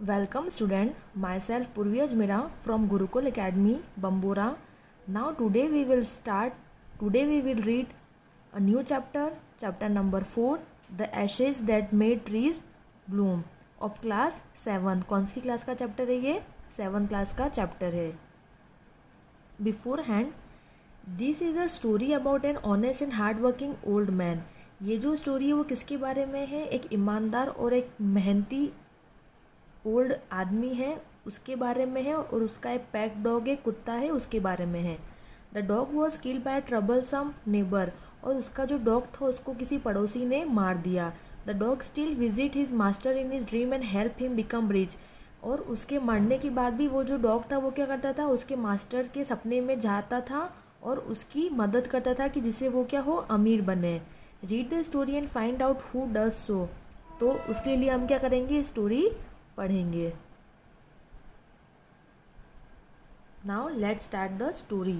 Welcome student, myself Purvi Ajmera from Gurukul Academy, Bambora. Now today we will read a new chapter, chapter number 4, The Ashes That Made Trees Bloom of class 7. कौन सी class का chapter है ये? 7th class का chapter है. Beforehand, this is a story about an honest and hardworking old man. ये जो story है वो किसके बारे में है? एक ईमानदार और एक मेहनती ओल्ड आदमी है उसके बारे में है, और उसका एक पैक डॉग है, कुत्ता है, उसके बारे में है. The dog was killed by troublesome neighbour, और उसका जो डॉग था उसको किसी पड़ोसी ने मार दिया. The dog still visit his master in his dream and help him become rich, और उसके मरने के बाद भी वो जो डॉग था वो क्या करता था, उसके मास्टर के सपने में जाता था और उसकी मदद करता था कि जिससे वो क्या हो, अमीर बने. Read the story and find out who does so. तो उसके लिए हम क्या करेंगे, स्टोरी पढ़ेंगे. Now let's start the story.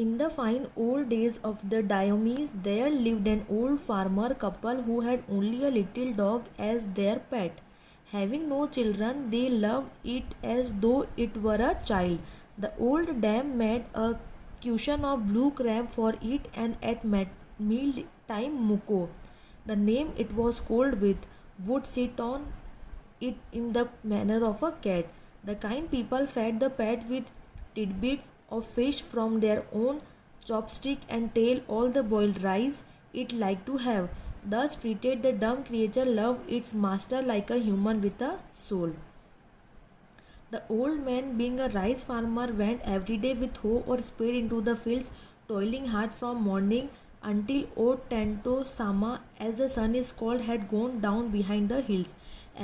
In the fine old days of the Diomedes, there lived an old farmer couple who had only a little dog as their pet. Having no children, they loved it as though it were a child. The old dame made a cushion of blue crab for it, and at meal time Muko, the name it was called with, would sit on it in the manner of a cat. The kind people fed the pet with tidbits of fish from their own chopstick and tail, all the boiled rice it liked to have. Thus treated, the dumb creature loved its master like a human with a soul. The old man, being a rice farmer, went every day with hoe or spade into the fields, toiling hard from morning until old Tanto Sama, as the sun is called, had gone down behind the hills.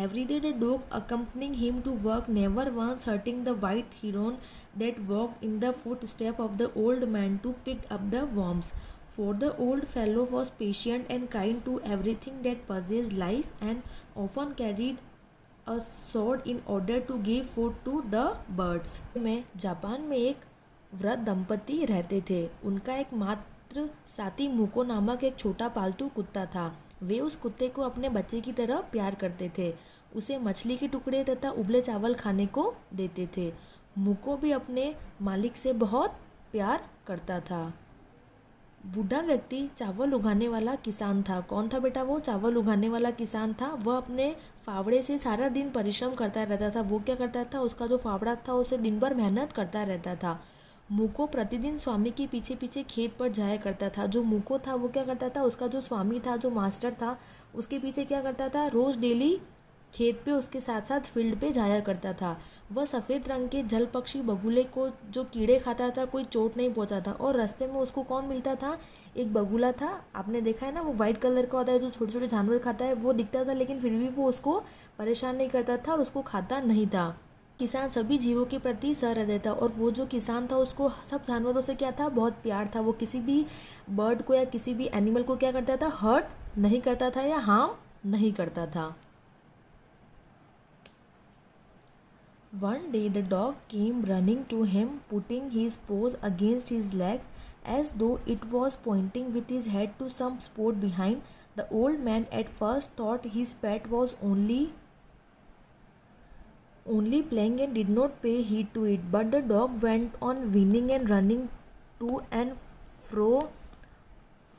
Every day the dog accompanying him to work, never once hurting the white heron that walked in the footstep of the old man to pick up the worms. For the old fellow was patient and kind to everything that possessed life, and often carried a sword in order to give food to the birds. में Japan में एक वृद्ध दंपति रहते थे. उनका एक मात्र साथी मुको नामक एक छोटा पालतू कुत्ता था. वे उस कुत्ते को अपने बच्चे की तरह प्यार करते थे. उसे मछली के टुकड़े तथा उबले चावल खाने को देते थे. मुको भी अपने मालिक से बहुत प्यार करता था. बूढ़ा व्यक्ति चावल उगाने वाला किसान था. कौन था बेटा? वो चावल उगाने वाला किसान था. वह अपने फावड़े से सारा दिन परिश्रम करता रहता था. वो क्या करता था, उसका जो फावड़ा था उसे दिन भर मेहनत करता रहता था. मुको प्रतिदिन स्वामी के पीछे पीछे खेत पर जाया करता था. जो मुको था वो क्या करता था, उसका जो स्वामी था, जो मास्टर था, उसके पीछे क्या करता था, रोज़ डेली खेत पे उसके साथ साथ फील्ड पे जाया करता था. वह सफ़ेद रंग के जल पक्षी बगुले को जो कीड़े खाता था कोई चोट नहीं पहुंचाता. और रास्ते में उसको कौन मिलता था, एक बगुला था. आपने देखा है ना, वो वाइट कलर का होता है, जो छोटे छोटे जानवर खाता है. वो दिखता था लेकिन फिर भी वो उसको परेशान नहीं करता था और उसको खाता नहीं था. किसान सभी जीवों के प्रति सहृदय था, और वो जो किसान था उसको सब जानवरों से क्या था, बहुत प्यार था. वो किसी भी बर्ड को या किसी भी एनिमल को क्या करता था, हर्ट नहीं करता था या हार्म नहीं करता था. One day the dog came running to him, putting his paws against his legs as though it was pointing with his head to some spot behind. The old man at first thought his pet was only playing and did not pay heed to it, but the dog went on whinnying and running to and fro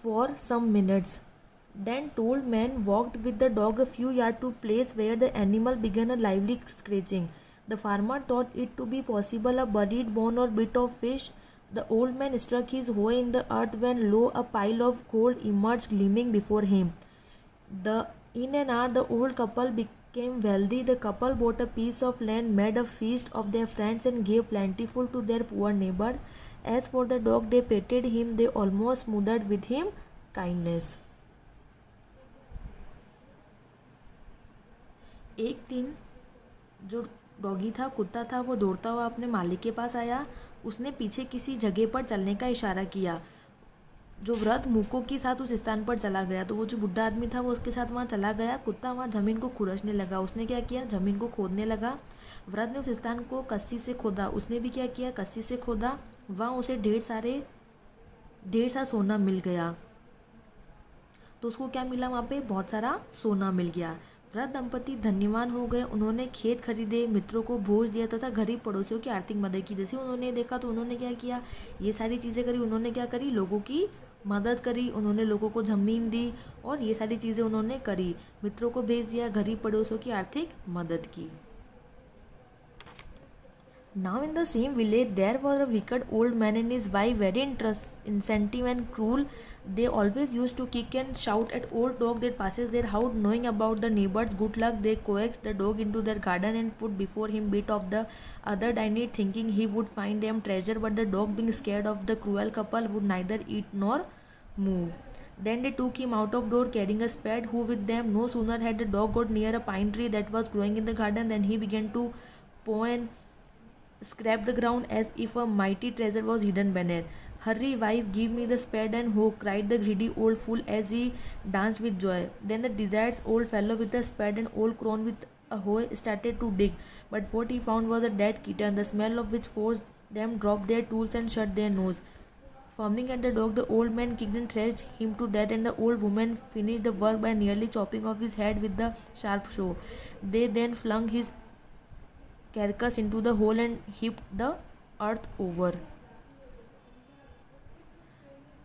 for some minutes. Then old man walked with the dog a few yards to a place where the animal began a lively scratching. The farmer thought it to be possible a buried bone or bit of fish. The old man struck his hoe in the earth when lo, a pile of gold emerged gleaming before him. In an hour the old couple became wealthy. The couple bought a piece of land, made a feast of their friends, and gave plentiful to their poor neighbor. As for the dog, they petted him, they almost smothered with him kindness. एक दिन जो doggy था, कुत्ता था, वो दौड़ता हुआ अपने मालिक के पास आया. उसने पीछे किसी जगह पर चलने का इशारा किया. जो वृद्ध मुको के साथ उस स्थान पर चला गया, तो वो जो बुढ़ा आदमी था वो उसके साथ वहाँ चला गया. कुत्ता वहाँ ज़मीन को खुरचने लगा. उसने क्या किया, ज़मीन को खोदने लगा. वृद्ध ने उस स्थान को कस्सी से खोदा. उसने भी क्या किया, कस्सी से खोदा. वहाँ उसे ढेर सा सोना मिल गया. तो उसको क्या मिला, वहाँ पे बहुत सारा सोना मिल गया. वृद्ध दंपति धन्यवान हो गए। उन्होंने खेत खरीदे, मित्रों को भोज दिया तथा गरीब पड़ोसियों की आर्थिक मदद की। जैसे उन्होंने देखा तो उन्होंने क्या किया, ये सारी चीज़ें करी। उन्होंने क्या करी, लोगों की मदद करी, उन्होंने लोगों को ज़मीन दी और ये सारी चीज़ें उन्होंने करी। मित्रों को भेज दिया, गरीब पड़ोसियों की आर्थिक मदद की। Now in the same village there was a wicked old man and his wife, very insensitive and cruel. They always used to kick and shout at old dog that passes their house. Knowing about the neighbors' good luck, they coaxed the dog into their garden and put before him bit of the other dined, thinking he would find them treasure. But the dog, being scared of the cruel couple, would neither eat nor move. Then they took him out of door carrying a spade. Who with them? No sooner had the dog got near a pine tree that was growing in the garden than he began to paw and scrap the ground as if a mighty treasure was hidden beneath. Hurry, wife, give me the spade and hoe, cried the greedy old fool as he danced with joy. Then the desirous old fellow with a spade and old crone with a hoe started to dig, but what he found was a dead kitten, the smell of which forced them drop their tools and shut their nose. Foaming at the dog, the old man kicked and thrashed him to death, and the old woman finished the work by nearly chopping off his head with the sharp saw. They then flung his carcass into the hole and heaped the earth over.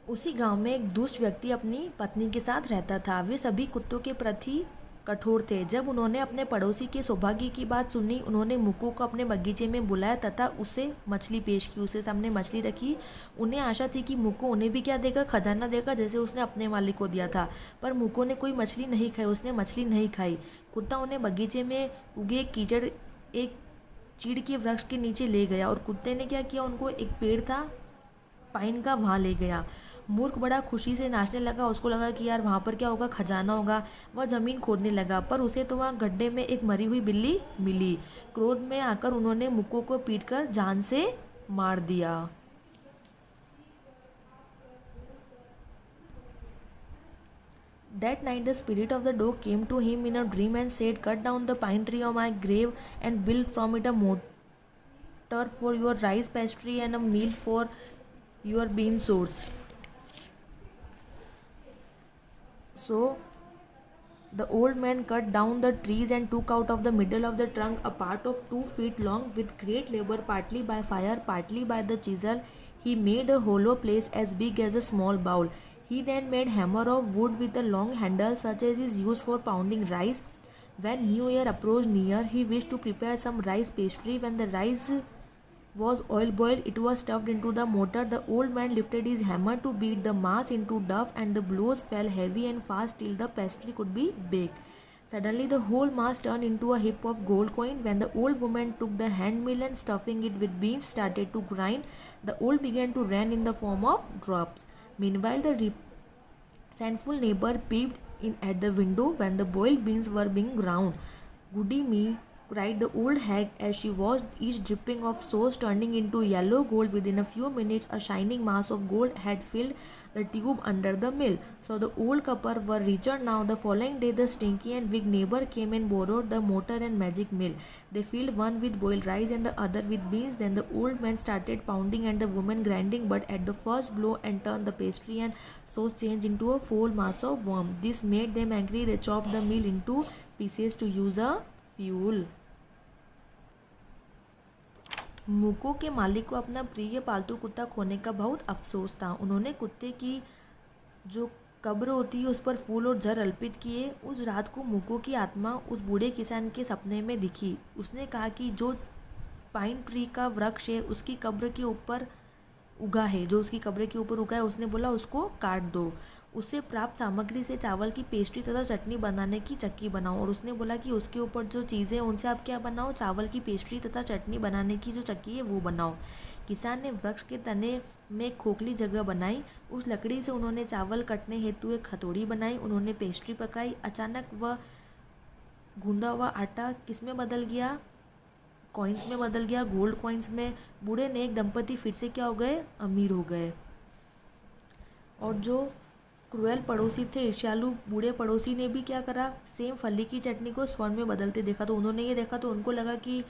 उसी गांव में एक दुष्ट व्यक्ति अपनी पत्नी के साथ रहता था। वे सभी कुत्तों के प्रति कठोर थे। जब उन्होंने अपने पड़ोसी के सौभाग्य की बात सुनी, उन्होंने मुक्कू को अपने बगीचे में बुलाया तथा उसे मछली पेश की। उसे सामने मछली रखी। उन्हें आशा थी कि मुक्कू उन्हें भी क्या देगा, खजाना देगा, जैसे उसने अपने मालिक को दिया था। पर मुक्कू ने कोई मछली नहीं खाई, उसने मछली नहीं खाई। कुत्ता उन्हें बगीचे में उगे एक चीड़ के वृक्ष के नीचे ले गया और कुत्ते ने क्या किया, उनको एक पेड़ था पाइन का, वहाँ ले गया। मूर्ख बड़ा खुशी से नाचने लगा। उसको लगा कि यार वहाँ पर क्या होगा, खजाना होगा। वह ज़मीन खोदने लगा, पर उसे तो वहाँ गड्ढे में एक मरी हुई बिल्ली मिली। क्रोध में आकर उन्होंने मुक्कू को पीटकर जान से मार दिया। That night the spirit of the dog came to him in a dream and said, "Cut down the pine tree on my grave and build from it a mortar for your rice pastry and a mill for your bean sauce." So the old man cut down the trees and took out of the middle of the trunk a part of 2 feet long. With great labor, partly by fire, partly by the chisel, he made a hollow place as big as a small bowl. He then made hammer of wood with a long handle, such as is used for pounding rice. When New Year approached near, he wished to prepare some rice pastry. When the rice was oil boiled, it was stuffed into the mortar. The old man lifted his hammer to beat the mass into dough, and the blows fell heavy and fast till the pastry could be baked. Suddenly the whole mass turned into a heap of gold coin. When the old woman took the hand mill and stuffing it with beans started to grind, the oil began to rain in the form of drops. Meanwhile the resentful neighbor peeped in at the window when the boiled beans were being ground. "Goody me," cried the old hag as she watched each dripping of sauce turning into yellow gold. Within a few minutes a shining mass of gold had filled the tube under the mill. So the old couple were richer now. The following day the stinky and weak neighbor came and borrowed the mortar and magic mill. They filled one with boiled rice and the other with beans. Then the old man started pounding and the woman grinding, but at the first blow and turn the pastry and sauce changed into a full mass of worm. This made them angry. They chopped the meal into pieces to use a fuel. Mukku के मालिक को अपना प्रिय पालतू कुत्ता खोने का बहुत अफसोस था। उन्होंने कुत्ते की जो कब्र होती है उस पर फूल और जर अर्पित किए। उस रात को मुक्कू की आत्मा उस बूढ़े किसान के सपने में दिखी। उसने कहा कि जो पाइन ट्री का वृक्ष है उसकी कब्र के ऊपर उगा है, जो उसकी कब्र के ऊपर उगा है, उसने बोला उसको काट दो। उससे प्राप्त सामग्री से चावल की पेस्ट्री तथा चटनी बनाने की चक्की बनाओ। और उसने बोला कि उसके ऊपर जो चीज़ें हैं उनसे आप क्या बनाओ, चावल की पेस्ट्री तथा चटनी बनाने की जो चक्की है वो बनाओ। किसान ने वृक्ष के तने में एक खोखली जगह बनाई। उस लकड़ी से उन्होंने चावल कटने हेतु एक हथौड़ी बनाई। उन्होंने पेस्ट्री पकाई। अचानक वह गूंदा हुआ आटा किस में बदल गया, कॉइन्स में बदल गया, गोल्ड कॉइन्स में। बूढ़े ने एक दंपति फिर से क्या हो गए, अमीर हो गए। और जो क्रूएल पड़ोसी थे, ईर्ष्यालु बूढ़े पड़ोसी ने भी क्या करा, सेम फली की चटनी को स्वर्ण में बदलते देखा। तो उन्होंने ये देखा तो उनको लगा कि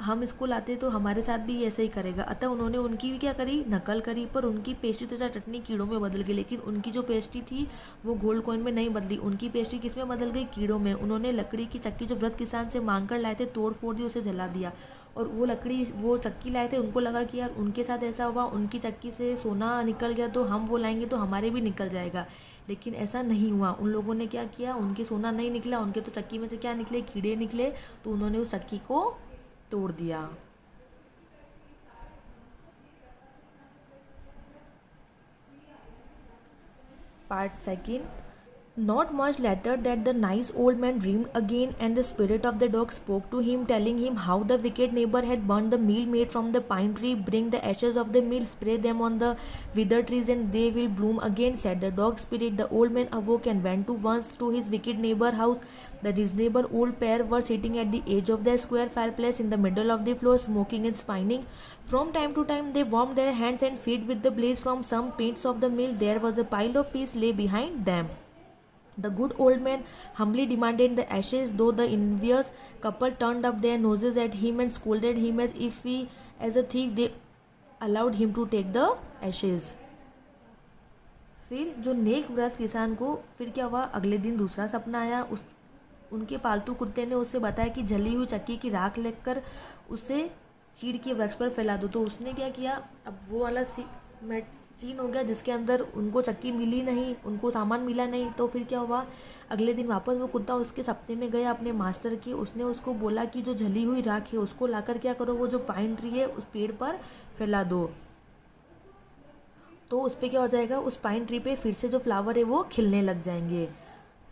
हम इसको लाते तो हमारे साथ भी ऐसा ही करेगा। अतः उन्होंने उनकी भी क्या करी, नकल करी, पर उनकी पेस्ट्री तो चाहे चटनी कीड़ों में बदल गई, लेकिन उनकी जो पेस्ट्री थी वो गोल्ड कॉइन में नहीं बदली। उनकी पेस्ट्री किस में बदल गई, कीड़ों में। उन्होंने लकड़ी की चक्की जो व्रत किसान से मांग कर लाए थे तोड़ फोड़ दी, उसे जला दिया। और वो लकड़ी वो चक्की लाए थे, उनको लगा कि यार उनके साथ ऐसा हुआ, उनकी चक्की से सोना निकल गया तो हम वो लाएंगे तो हमारे भी निकल जाएगा। लेकिन ऐसा नहीं हुआ। उन लोगों ने क्या किया, उनके सोना नहीं निकला, उनके तो चक्की में से क्या निकले, कीड़े निकले। तो उन्होंने उस चक्की को तोड़ दिया। Part second. Not much later that the nice old man dreamed again, and the spirit of the dog spoke to him, telling him how the wicked neighbor had burned the meal made from the pine tree. Bring the ashes of the meal, spray them on the withered trees, and they will bloom again, said the dog spirit. The old man awoke and went once to his wicked neighbor's house. The reasonable old pair were sitting at the edge of their square fireplace in the middle of the floor, smoking and spinning. From time to time they warmed their hands and feet with the blaze from some pints of the meal. There was a pile of peas lay behind them. The good old man humbly demanded the ashes, though the envious couple turned up their noses at him and scolded him as if he, as a thief, they allowed him to take the ashes. फिर जो नेक व्रत किसान को फिर क्या हुआ, अगले दिन दूसरा सपना आया। उनके पालतू कुत्ते ने उससे बताया कि जली हुई चक्की की राख लेकर उसे चीड़ के वृक्ष पर फैला दो। तो उसने क्या किया, अब वो वाला सीन हो गया जिसके अंदर उनको चक्की मिली नहीं, उनको सामान मिला नहीं। तो फिर क्या हुआ, अगले दिन वापस वो कुत्ता उसके सपने में गया अपने मास्टर की। उसने उसको बोला कि जो जली हुई राख है उसको लाकर क्या करो, वो जो पाइन ट्री है उस पेड़ पर फैला दो, तो उस पर क्या हो जाएगा, उस पाइन ट्री पे फिर से जो फ्लावर है वो खिलने लग जाएंगे।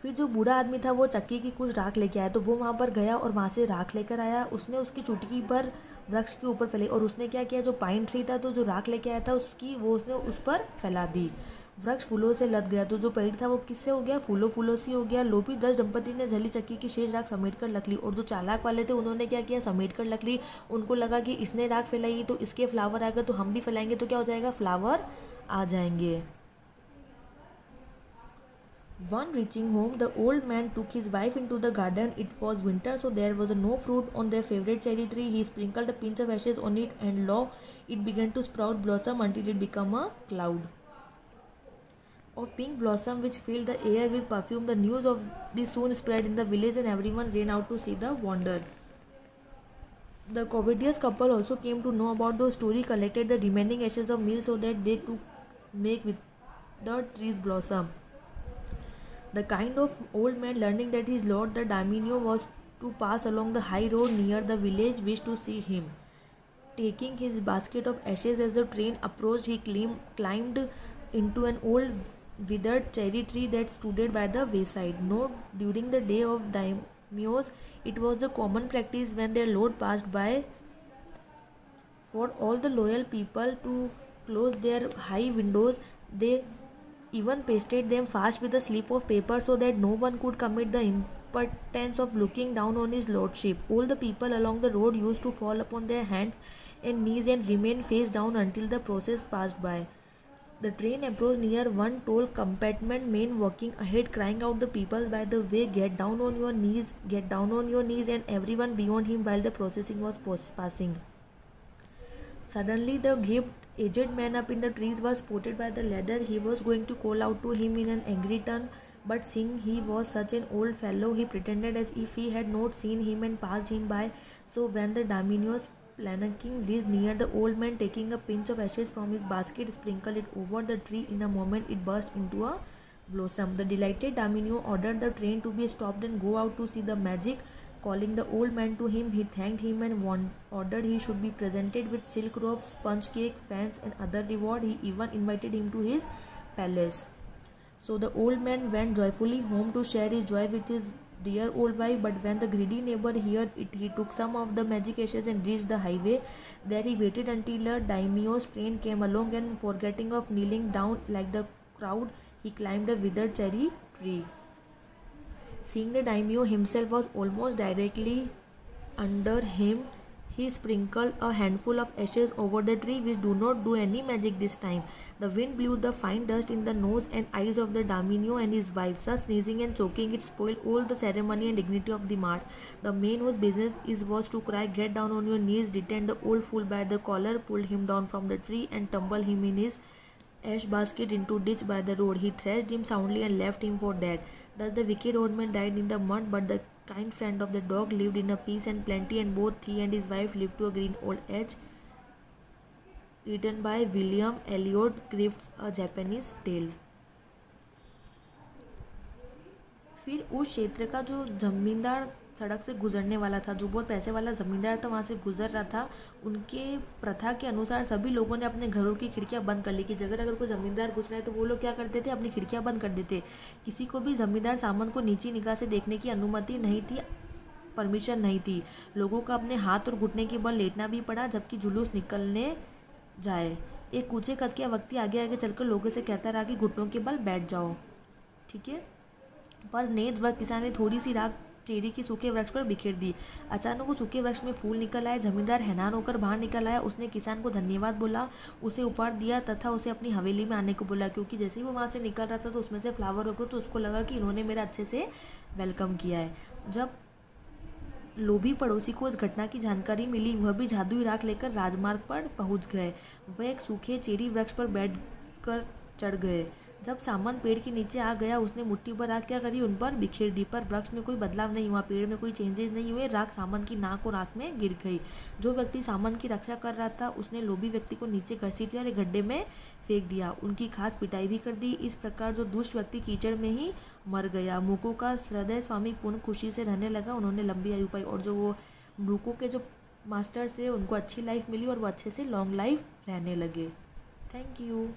फिर जो बूढ़ा आदमी था वो चक्की की कुछ राख लेके आया, तो वो वहाँ पर गया और वहाँ से राख लेकर आया। उसने उसकी चुटकी पर वृक्ष के ऊपर फैलाई और उसने क्या किया, जो पाइन ट्री था तो जो राख लेके आया था उसकी वो उसने उस पर फैला दी। वृक्ष फूलों से लद गया, तो जो पेड़ था वो किससे हो गया, फूलों से हो गया। लोभी दस दंपति ने जली चक्की की शेष राख समेट कर रख ली, और जो चालाक वाले थे उन्होंने क्या किया, समेट कर रख ली। उनको लगा कि इसने राख फैलाई तो इसके फ्लावर आ गए, तो हम भी फैलाएंगे तो क्या हो जाएगा, फ्लावर आ जाएंगे। One reaching home, the old man took his wife into the garden. It was winter, so there was no fruit on their favorite cherry tree. He sprinkled a pinch of ashes on it, and lo, it began to sprout blossom until it became a cloud of pink blossom which filled the air with perfume. The news of this soon spread in the village, and everyone ran out to see the wonder. The covetous couple also came to know about the story, collected the remaining ashes of meal so that they too make with the trees blossom. The kind of old man, learning that his lord the daimyo was to pass along the high road near the village, wished to see him. Taking his basket of ashes as the train approached, he climbed into an old withered cherry tree that stood by the wayside. No, during the day of daimyos, it was the common practice when their lord passed by for all the loyal people to close their high windows. They even pasted them fast with a slip of paper so that no one could commit the impotence of looking down on his lordship. All the people along the road used to fall upon their hands and knees and remain face down until the process passed by. The train approached near one tall compartment, man walking ahead crying out the people by the way, get down on your knees, get down on your knees, and everyone beyond him while the processing was passing. Suddenly the aged man up in the trees was spotted by the ladder. He was going to call out to him in an angry tone, but seeing he was such an old fellow, he pretended as if he had not seen him and passed him by. So when the daimyo's palanquin reached near, the old man, taking a pinch of ashes from his basket, sprinkled it over the tree. In a moment it burst into a blossom. The delighted daimyo ordered the train to be stopped and go out to see the magic. Calling the old man to him, he thanked him and ordered he should be presented with silk robes, sponge cake, fans, and other reward. He even invited him to his palace. So the old man went joyfully home to share his joy with his dear old wife. But when the greedy neighbor heard it, he took some of the magic ashes and reached the highway. There he waited until a daimyo's train came along, and forgetting of kneeling down like the crowd, he climbed a withered cherry tree. Seeing the daimyo himself was almost directly under him, He sprinkled a handful of ashes over the tree, which do not do any magic this time. The wind blew the fine dust in the nose and eyes of the daimyo and his wife. Thus, sneezing and choking, it spoiled all the ceremony and dignity of the march. The man whose business was to cry, "Get down on your knees," detained the old fool by the collar, pulled him down from the tree, and tumbled him in his ash basket into ditch by the road. He thrashed him soundly and left him for dead. Thus the wicked old man died in the mud, but the kind friend of the dog lived in a peace and plenty, and both he and his wife lived to a green old age. Written by William Elliot Crafts, a Japanese tale. फिर उस क्षेत्र का जो जमींदार सड़क से गुजरने वाला था, जो बहुत पैसे वाला ज़मींदार था, वहाँ से गुजर रहा था, उनके प्रथा के अनुसार सभी लोगों ने अपने घरों की खिड़कियाँ बंद कर ली कि अगर कोई ज़मींदार घुस रहा है तो वो लोग क्या करते थे, अपनी खिड़कियाँ बंद कर देते। किसी को भी ज़मींदार सामान को नीची निगाह से देखने की अनुमति नहीं थी, परमिशन नहीं थी। लोगों को अपने हाथ और घुटने के बल लेटना भी पड़ा जबकि जुलूस निकलने जाए। एक ऊंचे कद का व्यक्ति आगे आगे चलकर लोगों से कहता रहा कि घुटनों के बल बैठ जाओ, ठीक है। पर नेत्र व्रत किसान ने थोड़ी सी राख चेरी की सूखे वृक्ष पर बिखेर दी। अचानक वो सूखे वृक्ष में फूल निकल आए। जमींदार हैरान होकर बाहर निकल आया। उसने किसान को धन्यवाद बोला, उसे उपहार दिया तथा उसे अपनी हवेली में आने को बोला, क्योंकि जैसे ही वो वहाँ से निकल रहा था तो उसमें से फ्लावर होगा, तो उसको लगा कि इन्होंने मेरा अच्छे से वेलकम किया है। जब लोभी पड़ोसी को इस घटना की जानकारी मिली, वह भी जादुई राख लेकर राजमार्ग पर पहुंच गए। वह एक सूखे चेरी वृक्ष पर बैठकर चढ़ गए। जब सामंत पेड़ के नीचे आ गया, उसने मुट्ठी भर राख क्या करी, उन पर बिखेर दी। पर वृक्ष में कोई बदलाव नहीं हुआ, पेड़ में कोई चेंजेस नहीं हुए। राख सामंत की नाक और आंख में गिर गई। जो व्यक्ति सामंत की रक्षा कर रहा था, उसने लोभी व्यक्ति को नीचे घसीट लिया और एक गड्ढे में फेंक दिया। उनकी खास पिटाई भी कर दी। इस प्रकार जो दुष्ट व्यक्ति कीचड़ में ही मर गया। मूकों का हृदय स्वामी पूर्ण खुशी से रहने लगा। उन्होंने लंबी आयु पाई और जो वो मूकों के जो मास्टर्स थे उनको अच्छी लाइफ मिली और वो अच्छे से लॉन्ग लाइफ रहने लगे। Thank you.